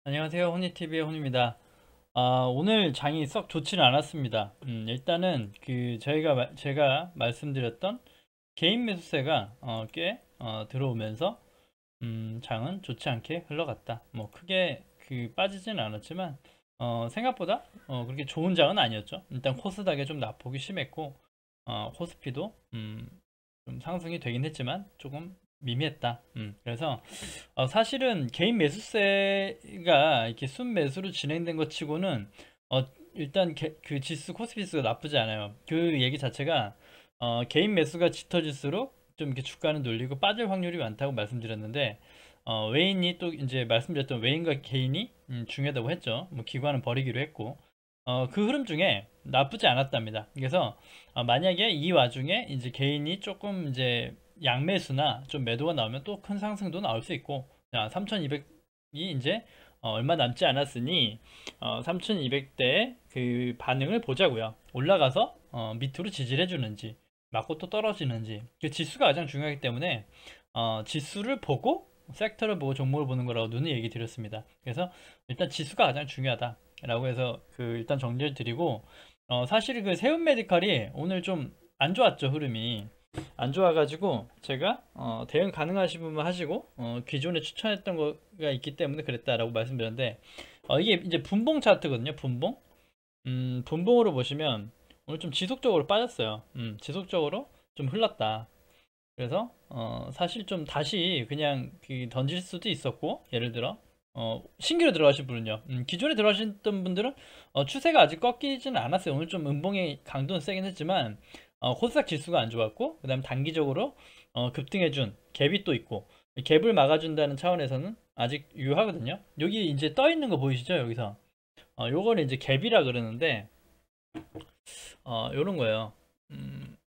안녕하세요. 혼이TV의 혼입니다. 오늘 장이 썩 좋지는 않았습니다. 일단은 제가 말씀드렸던 개인 매수세가 꽤 들어오면서 장은 좋지 않게 흘러갔다. 뭐 크게 빠지지는 않았지만 생각보다 그렇게 좋은 장은 아니었죠. 일단 코스닥에 좀 낙폭이 심했고 코스피도 좀 상승이 되긴 했지만 조금 미미했다. 그래서 사실은 개인 매수세가 이렇게 순매수로 진행된 것 치고는 어, 일단 그 지수 코스피 지수가 나쁘지 않아요. 그 얘기 자체가 개인 매수가 짙어질수록 좀 이렇게 주가는 눌리고 빠질 확률이 많다고 말씀드렸는데 외인이 또 이제 말씀드렸던 외인과 개인이 중요하다고 했죠. 뭐 기관은 버리기로 했고 그 흐름 중에 나쁘지 않았답니다. 그래서 만약에 이 와중에 이제 개인이 조금 이제 양매수나 좀 매도가 나오면 또 큰 상승도 나올 수 있고, 3200이 이제 얼마 남지 않았으니 3200대의 그 반응을 보자고요. 올라가서 밑으로 지지를 해주는지 맞고 또 떨어지는지, 그 지수가 가장 중요하기 때문에 지수를 보고 섹터를 보고 종목을 보는 거라고 눈을 얘기 드렸습니다. 그래서 일단 지수가 가장 중요하다라고 해서 일단 정리를 드리고, 사실 그 세운 메디칼이 오늘 좀 안 좋았죠. 흐름이 안 좋아가지고 제가 대응 가능하신 분만 하시고 기존에 추천했던 거가 있기 때문에 그랬다라고 말씀드렸는데, 이게 이제 분봉 차트거든요. 분봉으로 보시면 오늘 좀 지속적으로 빠졌어요. 지속적으로 좀 흘렀다. 그래서 사실 좀 다시 그냥 던질 수도 있었고, 예를 들어 신규로 들어가신 분은요, 기존에 들어가셨던 분들은 추세가 아직 꺾이지는 않았어요. 오늘 좀 음봉의 강도는 세긴 했지만 코스닥 지수가 안 좋았고, 그 다음 단기적으로 급등해준 갭이 또 있고, 갭을 막아준다는 차원에서는 아직 유효하거든요. 여기 이제 떠 있는 거 보이시죠? 여기서 요거는 이제 갭이라 그러는데, 요런 거예요.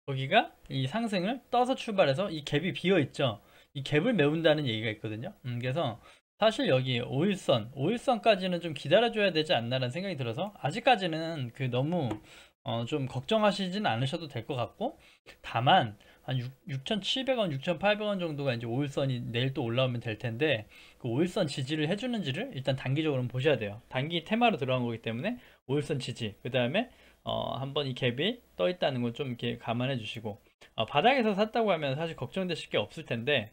거기가 이 상승을 떠서 출발해서 이 갭이 비어 있죠. 이 갭을 메운다는 얘기가 있거든요. 그래서 사실 여기 5일선까지는 좀 기다려줘야 되지 않나라는 생각이 들어서, 아직까지는 너무 좀 걱정하시진 않으셔도 될 것 같고, 다만 한 6,700원, 6,800원 정도가 이제 5일선이 내일 또 올라오면 될 텐데, 그 5일선 지지를 해주는지를 일단 단기적으로 보셔야 돼요. 단기 테마로 들어간 거기 때문에 5일선 지지, 그 다음에 한번 이 갭이 떠 있다는 걸 좀 이렇게 감안해 주시고, 바닥에서 샀다고 하면 사실 걱정되실 게 없을 텐데,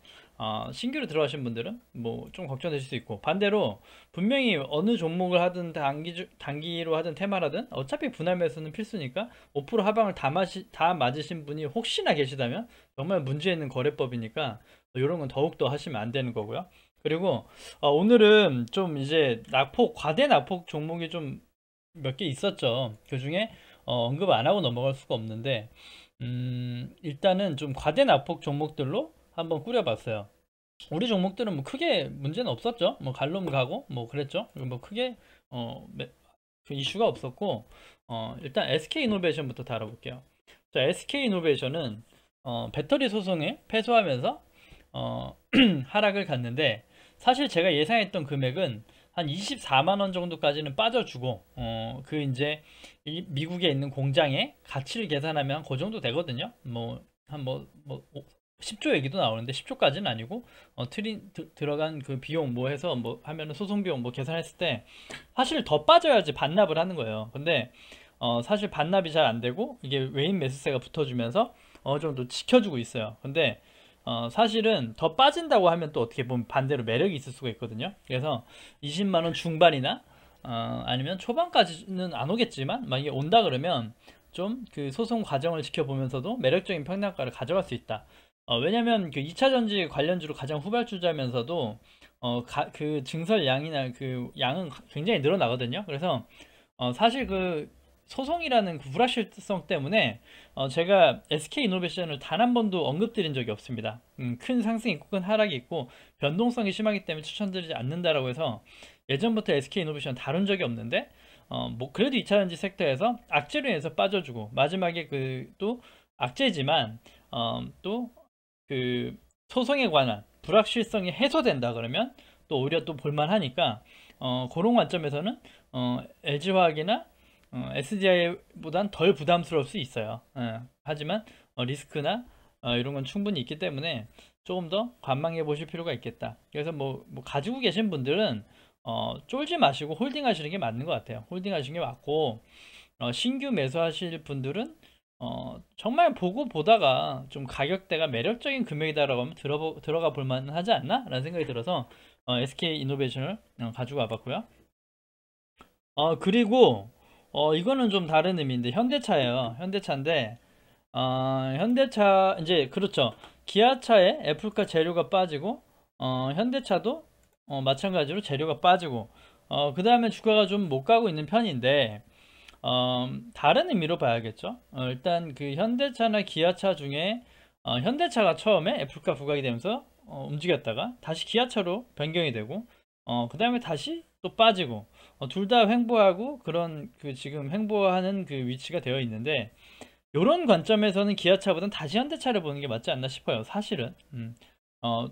신규로 들어가신 분들은 뭐 좀 걱정되실 수 있고, 반대로 분명히 어느 종목을 하든 단기로 하든 테마라든 어차피 분할 매수는 필수니까 5% 하방을 다 맞으신 분이 혹시나 계시다면 정말 문제 있는 거래법이니까 이런 건 더욱더 하시면 안 되는 거고요. 그리고 오늘은 좀 이제 과대 낙폭 종목이 좀 몇 개 있었죠. 그 중에 언급 안 하고 넘어갈 수가 없는데, 일단은 좀 과대 낙폭 종목들로 한번 꾸려봤어요. 우리 종목들은 뭐 크게 문제는 없었죠. 뭐 갈롬 가고 뭐 그랬죠. 그리고 뭐 크게 그 이슈가 없었고, 일단 SK 이노베이션부터 다뤄볼게요. 자, SK 이노베이션은 배터리 소송에 패소하면서 하락을 갔는데, 사실 제가 예상했던 금액은 한 24만 원 정도까지는 빠져주고, 이제 미국에 있는 공장의 가치를 계산하면 그 정도 되거든요. 뭐 한 10조 얘기도 나오는데 10조까지는 아니고, 들어간 그 비용 뭐 해서 뭐 하면은 소송 비용 뭐 계산했을 때 사실 더 빠져야지 반납을 하는 거예요. 근데 사실 반납이 잘 안 되고 이게 외인 매수세가 붙어주면서 어느 정도 지켜주고 있어요. 근데 사실은 더 빠진다고 하면 또 어떻게 보면 반대로 매력이 있을 수가 있거든요. 그래서 20만 원 중반이나 아니면 초반까지는 안 오겠지만, 만약에 온다 그러면 좀 그 소송 과정을 지켜보면서도 매력적인 평단가를 가져갈 수 있다. 왜냐면 그 2차 전지 관련주로 가장 후발주자면서도 그 증설 양이나 그 양은 굉장히 늘어나거든요. 그래서 사실 그 소송이라는 그 불확실성 때문에 제가 SK 이노베이션을 단 한 번도 언급드린 적이 없습니다. 큰 상승이 있고 큰 하락이 있고 변동성이 심하기 때문에 추천드리지 않는다라고 해서 예전부터 SK 이노베이션 다룬 적이 없는데, 뭐 그래도 2차전지 섹터에서 악재로 인해서 빠져주고, 마지막에 또 악재지만 또 그 소송에 관한 불확실성이 해소된다 그러면 또 오히려 또 볼만하니까, 그런 관점에서는 LG화학이나 SDI보단 덜 부담스러울 수 있어요. 하지만 리스크나 이런 건 충분히 있기 때문에 조금 더 관망해 보실 필요가 있겠다. 그래서 뭐 가지고 계신 분들은 쫄지 마시고 홀딩 하시는 게 맞는 것 같아요. 홀딩 하시는 게 맞고, 신규 매수하실 분들은 정말 보고 보다가 좀 가격대가 매력적인 금액이다라고 하면 들어가 볼 만하지 않나? 라는 생각이 들어서 SK 이노베이션을 가지고 와봤고요. 그리고 이거는 좀 다른 의미인데 현대차예요. 현대차인데 현대차 이제 그렇죠. 기아차에 애플카 재료가 빠지고 현대차도 마찬가지로 재료가 빠지고 그 다음에 주가가 좀 못 가고 있는 편인데 다른 의미로 봐야겠죠. 일단 그 현대차나 기아차 중에 현대차가 처음에 애플카 부각이 되면서 움직였다가 다시 기아차로 변경이 되고 그 다음에 다시 또 빠지고 둘 다 횡보하고 그런 그 지금 횡보하는 그 위치가 되어 있는데 이런 관점에서는 기아차보다는 다시 현대차를 보는 게 맞지 않나 싶어요. 사실은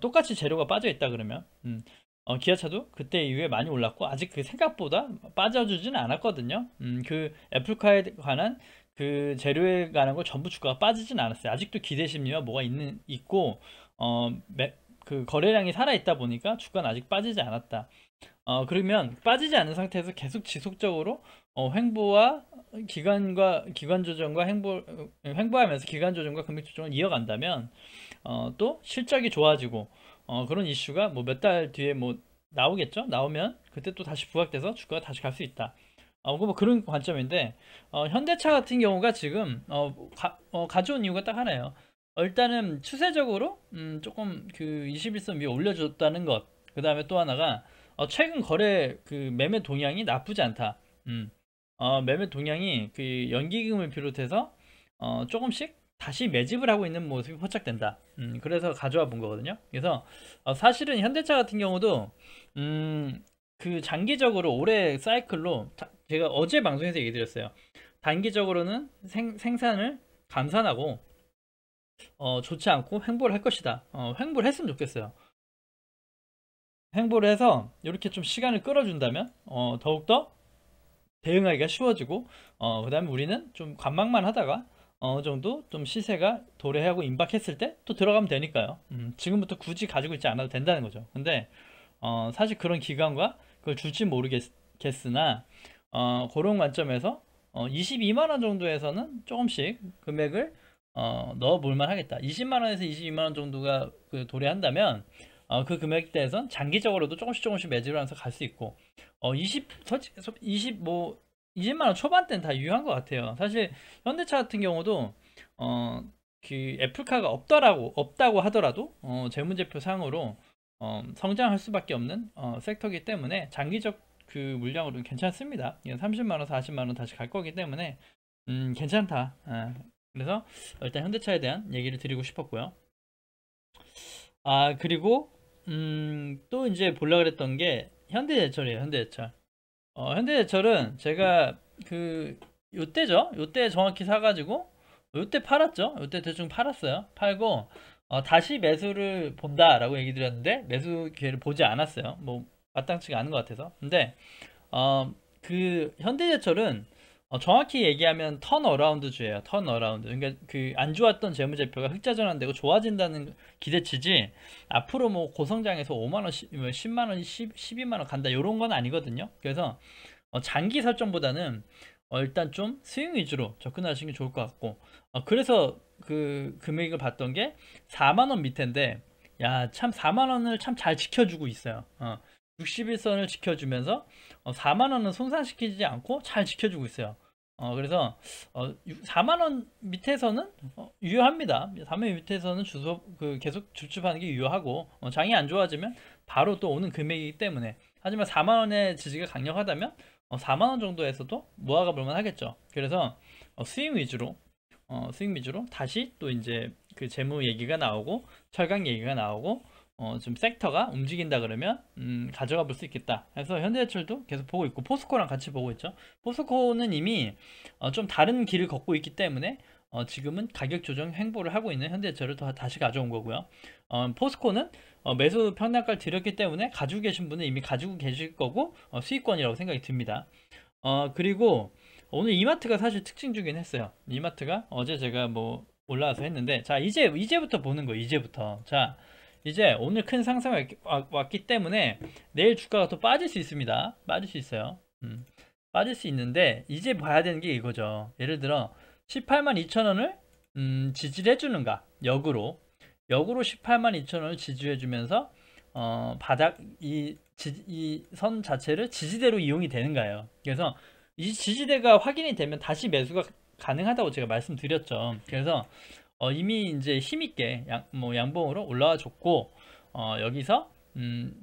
똑같이 재료가 빠져 있다 그러면 기아차도 그때 이후에 많이 올랐고 아직 그 생각보다 빠져주지는 않았거든요. 그 애플카에 관한 그 재료에 관한 걸 전부 주가가 빠지진 않았어요. 아직도 기대 심리와 뭐가 있고 그 거래량이 살아 있다 보니까 주가는 아직 빠지지 않았다. 그러면 빠지지 않은 상태에서 계속 지속적으로 횡보와 기관 조정과 횡보하면서 기관 조정과 금액 조정을 이어간다면 또 실적이 좋아지고 그런 이슈가 뭐 몇 달 뒤에 뭐 나오겠죠? 나오면 그때 또 다시 부각돼서 주가가 다시 갈 수 있다. 뭐 그런 관점인데 현대차 같은 경우가 지금 가져온 이유가 딱 하나예요. 일단은 추세적으로 조금 그 21선 위에 올려줬다는 것. 그 다음에 또 하나가 최근 거래 그 매매 동향이 나쁘지 않다. 매매 동향이 그 연기금을 비롯해서 조금씩 다시 매집을 하고 있는 모습이 포착된다. 그래서 가져와 본 거거든요. 그래서 사실은 현대차 같은 경우도 그 장기적으로 올해 사이클로 제가 어제 방송에서 얘기 드렸어요. 단기적으로는 생산을 감산하고 좋지 않고 횡보를 할 것이다. 횡보를 했으면 좋겠어요. 횡보를 해서 이렇게 좀 시간을 끌어준다면 더욱더 대응하기가 쉬워지고 그 다음에 우리는 좀 관망만 하다가 어느 정도 좀 시세가 도래하고 임박했을 때 또 들어가면 되니까요. 지금부터 굳이 가지고 있지 않아도 된다는 거죠. 근데 사실 그런 기간과 그걸 줄지 모르겠으나 그런 관점에서 22만 원 정도에서는 조금씩 금액을 넣어 볼만 하겠다. 20만 원에서 22만 원 정도가 그 도래한다면 그 금액대에선 장기적으로도 조금씩 매집을 하면서 갈 수 있고 20만 원 초반대는 다 유효한 것 같아요. 사실 현대차 같은 경우도 그 애플카가 없다고 하더라도 재무제표 상으로 성장할 수밖에 없는 섹터이기 때문에 장기적 그 물량으로는 괜찮습니다. 30만 원, 40만 원 다시 갈 거기 때문에 괜찮다. 그래서 일단 현대차에 대한 얘기를 드리고 싶었고요. 그리고 또 이제 보려고 그랬던 게 현대제철이에요. 현대제철. 현대제철은 제가 그 요때죠. 요때 정확히 사가지고 요때 팔았죠. 요때 대충 팔았어요. 팔고 다시 매수를 본다라고 얘기 드렸는데 매수 기회를 보지 않았어요. 뭐 마땅치가 않은 것 같아서. 근데 그 현대제철은 정확히 얘기하면 턴어라운드주예요. 턴어라운드. 그러니까 그 안 좋았던 재무제표가 흑자 전환되고 좋아진다는 기대치지 앞으로 뭐 고성장해서 5만 원, 10만 원, 12만 원 간다 이런 건 아니거든요. 그래서 장기 설정보다는 일단 좀 스윙 위주로 접근하시는 게 좋을 것 같고 그래서 그 금액을 봤던 게 4만 원 밑인데 야 참 4만 원을 참 잘 지켜주고 있어요. 61선을 지켜주면서 4만원은 손상시키지 않고 잘 지켜주고 있어요. 그래서 4만원 밑에서는 유효합니다. 4만원 밑에서는 계속 주춤하는 게 유효하고 장이 안 좋아지면 바로 또 오는 금액이기 때문에 하지만 4만원의 지지가 강력하다면 4만원 정도에서도 모아가 볼만 하겠죠. 그래서 스윙 위주로 다시 또 이제 그 재무 얘기가 나오고 철강 얘기가 나오고 좀 섹터가 움직인다 그러면 가져가 볼 수 있겠다. 그래서 현대제철도 계속 보고 있고 포스코랑 같이 보고 있죠. 포스코는 이미 좀 다른 길을 걷고 있기 때문에 지금은 가격 조정 횡보를 하고 있는 현대제철을 다시 가져온 거고요. 포스코는 매수 평단가를 드렸기 때문에 가지고 계신 분은 이미 가지고 계실 거고 수익권이라고 생각이 듭니다. 그리고 오늘 이마트가 사실 특징 주긴 했어요. 이마트가 어제 제가 뭐 올라와서 했는데 자 이제부터 보는 거예요. 이제부터 자 이제 오늘 큰 상승이 왔기 때문에 내일 주가가 또 빠질 수 있습니다. 빠질 수 있어요. 빠질 수 있는데 이제 봐야 되는 게 이거죠. 예를 들어 18만 2천 원을 지지를 해주는가, 역으로 18만 2천 원을 지지해 주면서 바닥 이 선 자체를 지지대로 이용이 되는가요. 그래서 이 지지대가 확인이 되면 다시 매수가 가능하다고 제가 말씀드렸죠. 그래서 이미 이제 힘있게 양봉으로 올라와 줬고, 여기서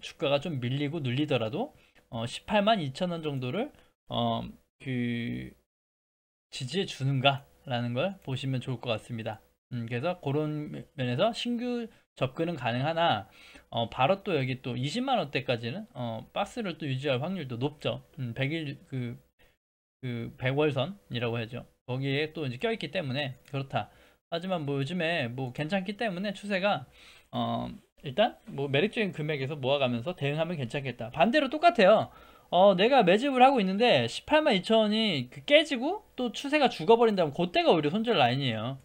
주가가 좀 밀리고 눌리더라도 18만 2천 원 정도를 그 지지해 주는가 라는 걸 보시면 좋을 것 같습니다. 그래서 그런 면에서 신규 접근은 가능하나 바로 또 여기 또 20만 원대까지는 박스를 또 유지할 확률도 높죠. 100일 그 100월선이라고 하죠. 거기에 또 이제 껴있기 때문에 그렇다. 하지만 뭐 요즘에 뭐 괜찮기 때문에 추세가 일단 뭐 매력적인 금액에서 모아가면서 대응하면 괜찮겠다. 반대로 똑같아요. 내가 매집을 하고 있는데 18만 2천원이 깨지고 또 추세가 죽어버린다면 그때가 오히려 손절 라인이에요.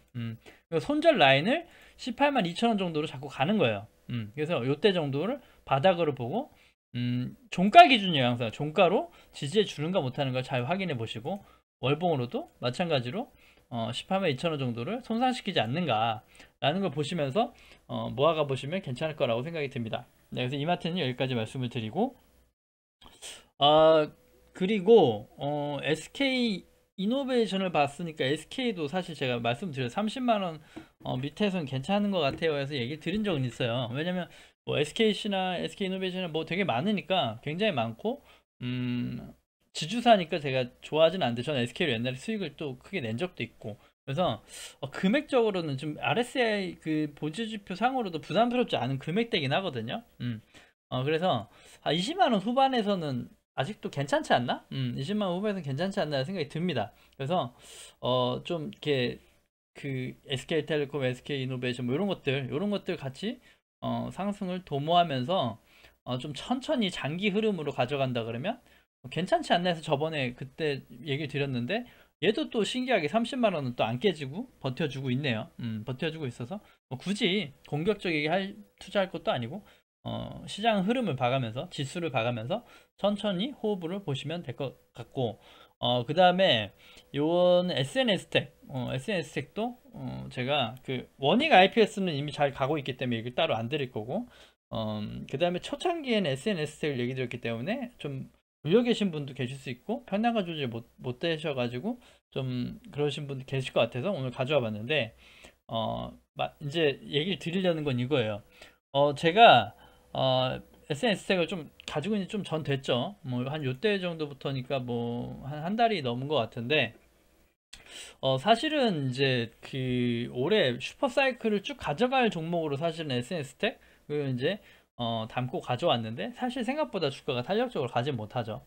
손절 라인을 18만 2천원 정도로 자꾸 가는 거예요. 그래서 요때 정도를 바닥으로 보고 종가 기준이에요. 항상 종가로 지지해 주는가 못하는 걸 잘 확인해 보시고, 월봉으로도 마찬가지로 18만 2천원 정도를 손상시키지 않는가 라는 걸 보시면서 모아가 보시면 괜찮을 거라고 생각이 듭니다. 네, 그래서 이마트는 여기까지 말씀을 드리고, 그리고 SK 이노베이션을 봤으니까 SK도 사실 제가 말씀드려요. 30만원 밑에서는 괜찮은 것 같아요 해서 얘기 드린 적은 있어요. 왜냐면 뭐 SKC나 SK이노베이션은 뭐 되게 많으니까, 굉장히 많고 지주사니까 제가 좋아하진 않는데, 저는 SK로 옛날에 수익을 또 크게 낸 적도 있고, 그래서 금액적으로는 좀 RSI 그 보조지표 상으로도 부담스럽지 않은 금액대긴 하거든요. 그래서 20만원 후반에서는 아직도 괜찮지 않나? 20만원 후반에서는 괜찮지 않나 생각이 듭니다. 그래서 좀 이렇게 그 SK텔레콤, SK이노베이션 뭐 이런 것들 같이 상승을 도모하면서 좀 천천히 장기 흐름으로 가져간다 그러면 괜찮지 않나 해서 저번에 그때 얘기 드렸는데, 얘도 또 신기하게 30만원은 또 안 깨지고 버텨주고 있네요. 버텨주고 있어서 뭐 굳이 공격적이게 투자할 것도 아니고 시장 흐름을 봐가면서, 지수를 봐가면서 천천히 호흡을 보시면 될 것 같고, 그 다음에 요건 SNS텍, SNS텍도 제가 그 원익 IPS는 이미 잘 가고 있기 때문에 이걸 따로 안 드릴 거고, 그 다음에 초창기에는 SNS텍을 얘기 드렸기 때문에 좀 물려 계신 분도 계실 수 있고, 평단가 조절 못 되셔가지고 좀 그러신 분도 계실 것 같아서 오늘 가져와 봤는데, 이제 얘기를 드리려는 건 이거예요. 제가 SNS 스택을 좀 가지고 있는 좀 전 됐죠. 뭐 한 요때 정도부터니까 뭐 한 달이 넘은 것 같은데, 사실은 이제 그 올해 슈퍼 사이클을 쭉 가져갈 종목으로 사실은 SNS 스택을 이제 담고 가져왔는데, 사실 생각보다 주가가 탄력적으로 가진 못하죠.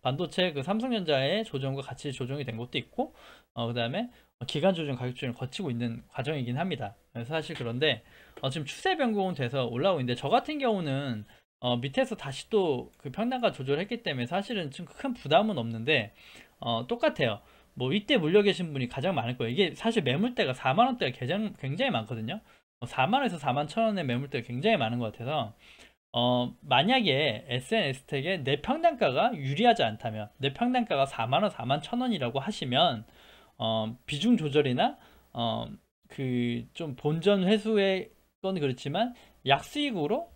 반도체 그 삼성전자의 조정과 같이 조정이 된 것도 있고, 그 다음에 기간 조정, 가격 조정을 거치고 있는 과정이긴 합니다. 그래서 사실 그런데 지금 추세 변동은 돼서 올라오고 있는데, 저 같은 경우는 밑에서 다시 또 그 평단가 조절했기 때문에 사실은 좀 큰 부담은 없는데, 똑같아요. 뭐 이때 물려 계신 분이 가장 많을 거예요. 이게 사실 매물대가 4만원대가 굉장히 많거든요. 4만원에서 4만 1천원의 매물대가 굉장히 많은 것 같아서, 만약에 SNS텍의 내 평단가가 유리하지 않다면, 내 평단가가 4만원, 4만 1천원이라고 하시면 비중 조절이나 그 좀 본전 회수의 건 그렇지만 약수익으로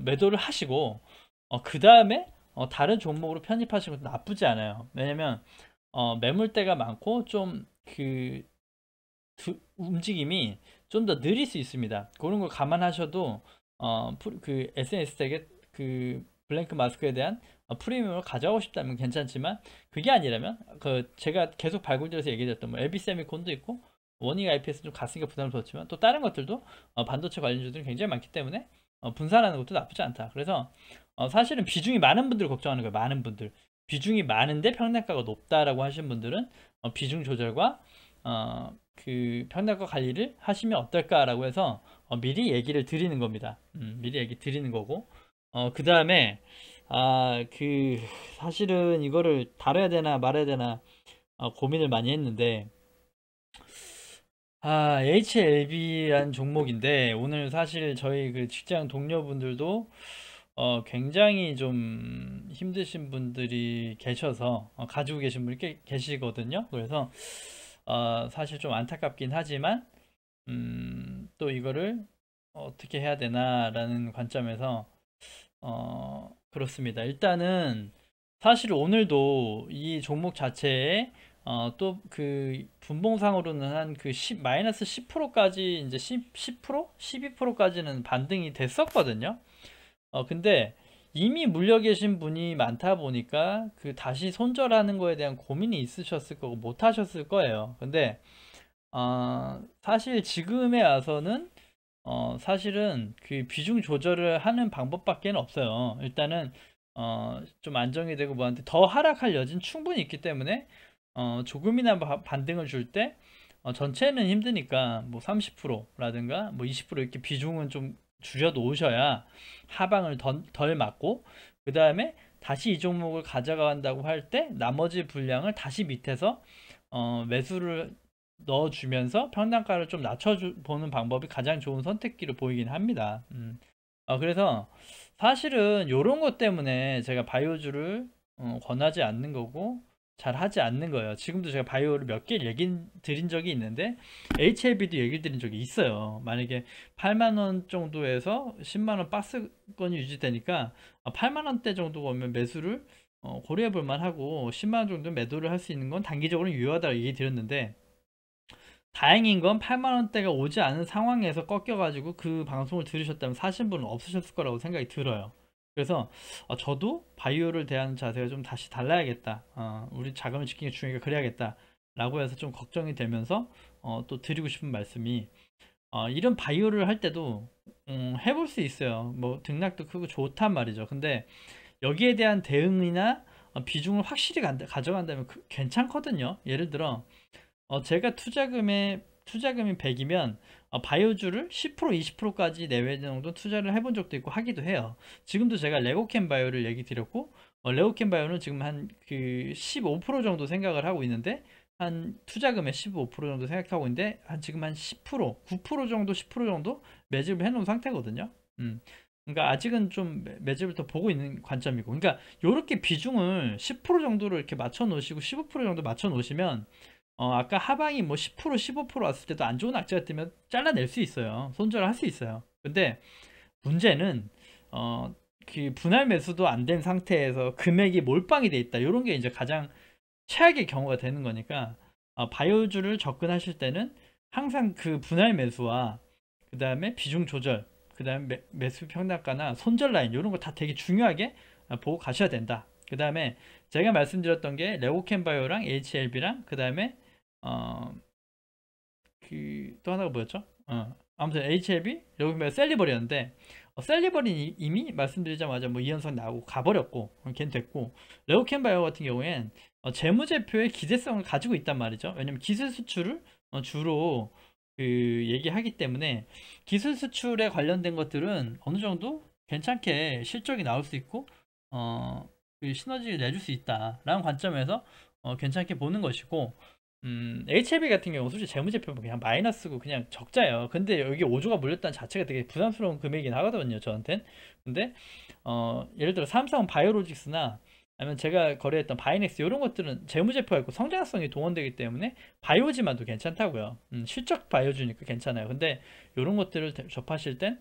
매도를 하시고, 그 다음에 다른 종목으로 편입하시는 것도 나쁘지 않아요. 왜냐면 매물대가 많고 좀 그 움직임이 좀 더 느릴 수 있습니다. 그런 걸 감안하셔도 그 SNS텍의 그 블랭크 마스크에 대한 프리미엄을 가져가고 싶다면 괜찮지만, 그게 아니라면 그 제가 계속 발굴들에서 얘기했던 뭐 LB 세미콘도 있고, 원익 IPS 좀 갔으니까 부담스럽지만 또 다른 것들도 반도체 관련주들이 굉장히 많기 때문에 분산하는 것도 나쁘지 않다. 그래서 사실은 비중이 많은 분들 걱정하는 거예요. 많은 분들 비중이 많은데 평단가가 높다라고 하신 분들은 비중 조절과 그 평단가 관리를 하시면 어떨까라고 해서 미리 얘기를 드리는 겁니다. 미리 얘기 드리는 거고, 그 다음에 그 사실은 이거를 다뤄야 되나 말아야 되나 고민을 많이 했는데, HLB라는 종목인데 오늘 사실 저희 그 직장 동료분들도 굉장히 좀 힘드신 분들이 계셔서 가지고 계신 분이 계시거든요. 그래서 사실 좀 안타깝긴 하지만 또 이거를 어떻게 해야 되나라는 관점에서 그렇습니다. 일단은 사실 오늘도 이 종목 자체에 또 그 분봉상으로는 한 그 10, 마이너스 10%까지 이제 10%? 12%까지는 반등이 됐었거든요. 근데 이미 물려 계신 분이 많다 보니까 그 다시 손절하는 거에 대한 고민이 있으셨을 거고 못 하셨을 거예요. 근데 사실 지금에 와서는 사실은 그 비중 조절을 하는 방법밖에 없어요. 일단은 좀 안정이 되고 뭐한테 더 하락할 여지는 충분히 있기 때문에 조금이나 반등을 줄 때 전체는 힘드니까 뭐 30%라든가 뭐 20% 이렇게 비중은 좀 줄여 놓으셔야 하방을 덜 맞고 그 다음에 다시 이 종목을 가져간다고 할 때 나머지 분량을 다시 밑에서 매수를 넣어주면서 평단가를 좀 낮춰보는 방법이 가장 좋은 선택기로 보이긴 합니다. 그래서 사실은 이런 것 때문에 제가 바이오주를 권하지 않는 거고 잘 하지 않는 거예요. 지금도 제가 바이오를 몇 개 얘기 드린 적이 있는데 HLB도 얘기 드린 적이 있어요. 만약에 8만원 정도에서 10만원 박스권이 유지되니까 8만원대 정도 오면 매수를 고려해 볼 만하고 10만원 정도 매도를 할 수 있는 건 단기적으로 유효하다고 얘기 드렸는데 다행인 건 8만원대가 오지 않은 상황에서 꺾여가지고 그 방송을 들으셨다면 사신 분은 없으셨을 거라고 생각이 들어요. 그래서 저도 바이오를 대하는 자세가 좀 다시 달라야겠다. 우리 자금을 지키는 게 중요하니까 그래야겠다. 라고 해서 좀 걱정이 되면서 또 드리고 싶은 말씀이 이런 바이오를 할 때도 해볼 수 있어요. 뭐 등락도 크고 좋단 말이죠. 근데 여기에 대한 대응이나 비중을 확실히 가져간다면 괜찮거든요. 예를 들어 제가 투자금이 100이면 바이오주를 10% 20%까지 내외 정도 투자를 해본 적도 있고 하기도 해요. 지금도 제가 레고캠 바이오를 얘기 드렸고 레고캠 바이오는 지금 한 그 15% 정도 생각을 하고 있는데 한 투자금의 15% 정도 생각하고 있는데 한 지금 한 10% 9% 정도 10% 정도 매집을 해놓은 상태거든요. 그러니까 아직은 좀 매집을 더 보고 있는 관점이고 그러니까 이렇게 비중을 10% 정도로 이렇게 맞춰 놓으시고 15% 정도 맞춰 놓으시면 아까 하방이 뭐 10% 15% 왔을 때도 안 좋은 악재가 뜨면 잘라낼 수 있어요. 손절할 수 있어요. 근데 문제는 그 분할 매수도 안 된 상태에서 금액이 몰빵이 돼 있다. 이런 게 이제 가장 최악의 경우가 되는 거니까 바이오주를 접근하실 때는 항상 그 분할 매수와 그 다음에 비중 조절, 그 다음에 매수 평단가나 손절 라인 이런 거 다 되게 중요하게 보고 가셔야 된다. 그 다음에 제가 말씀드렸던 게 레고캠 바이오랑 HLB랑 그 다음에 그 또 하나가 뭐였죠? 아무튼 HLB 레고캠 셀리버리였는데 셀리버리 이미 말씀드리자마자 뭐 이현석 나오고 가버렸고 걘 됐고 레고캠 바이오 같은 경우엔 재무제표의 기대성을 가지고 있단 말이죠. 왜냐면 기술 수출을 주로 그 얘기하기 때문에 기술 수출에 관련된 것들은 어느 정도 괜찮게 실적이 나올 수 있고 그 시너지를 내줄 수 있다라는 관점에서 괜찮게 보는 것이고 HLB 같은 경우 솔직히 재무제표는 그냥 마이너스고 그냥 적자예요. 근데 여기 5조가 물렸다는 자체가 되게 부담스러운 금액이긴 하거든요, 저한텐. 근데 예를 들어 삼성 바이오로직스나 아니면 제가 거래했던 바이넥스 이런 것들은 재무제표가 있고 성장성이 동원되기 때문에 바이오지만도 괜찮다고요. 실적 바이오주니까 괜찮아요. 근데 이런 것들을 접하실 땐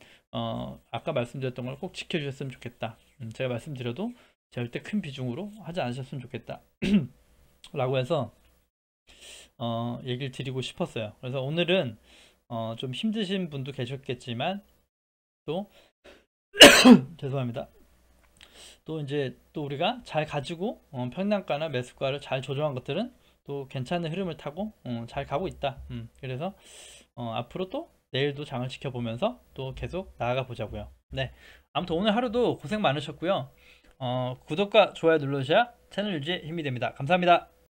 아까 말씀드렸던 걸 꼭 지켜주셨으면 좋겠다. 제가 말씀드려도 절대 큰 비중으로 하지 않으셨으면 좋겠다. 라고 해서 얘기를 드리고 싶었어요. 그래서 오늘은 좀 힘드신 분도 계셨겠지만 또 죄송합니다. 또 이제 또 우리가 잘 가지고 평단가나 매수가를 잘 조정한 것들은 또 괜찮은 흐름을 타고 잘 가고 있다. 그래서 앞으로 또 내일도 장을 지켜보면서 또 계속 나아가 보자고요. 네, 아무튼 오늘 하루도 고생 많으셨고요. 구독과 좋아요 눌러주셔야 채널 유지에 힘이 됩니다. 감사합니다.